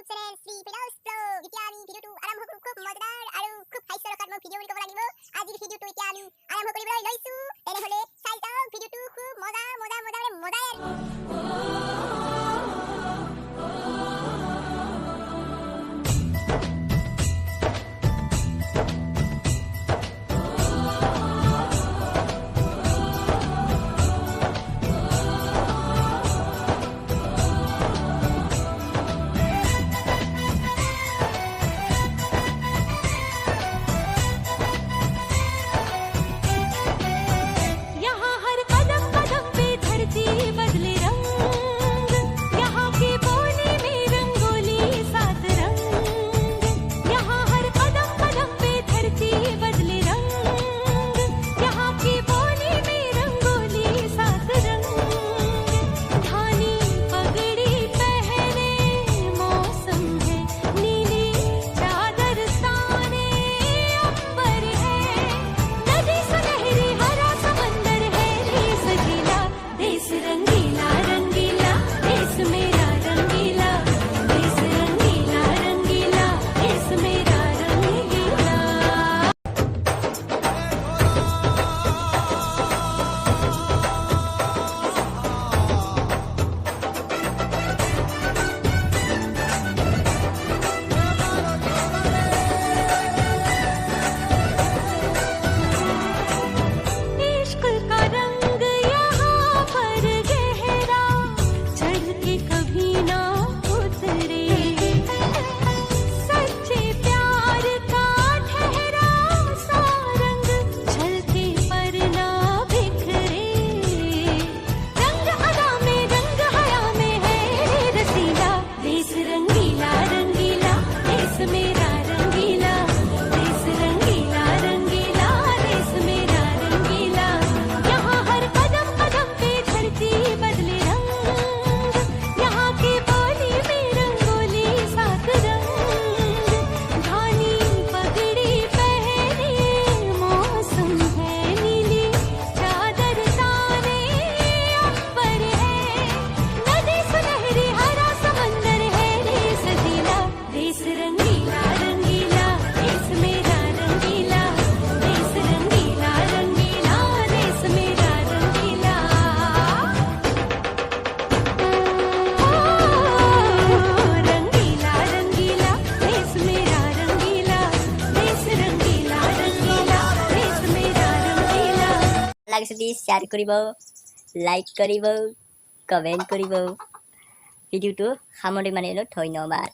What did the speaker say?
YouTube channel Shri pedals blog. এতিয়া আমি ভিডিওটো আৰম্ভ কৰোঁ। খুব মজাদাৰ আৰু খুব হাস্যৰসাত্মক ভিডিও বুলি ক'ব লাগিব। আজিৰ ভিডিওটো এতিয়া আমি আৰম্ভ কৰিবলৈ লৈছোঁ। তেনেহ'লে চাই যাওক ভিডিওটো। খুব মজাই লাগিছে যদি শ্বেয়াৰ কৰিব, লাইক কৰিব, কমেণ্ট কৰিব। ভিডিওটো সামৰি মানিলোঁ। ধন্যবাদ।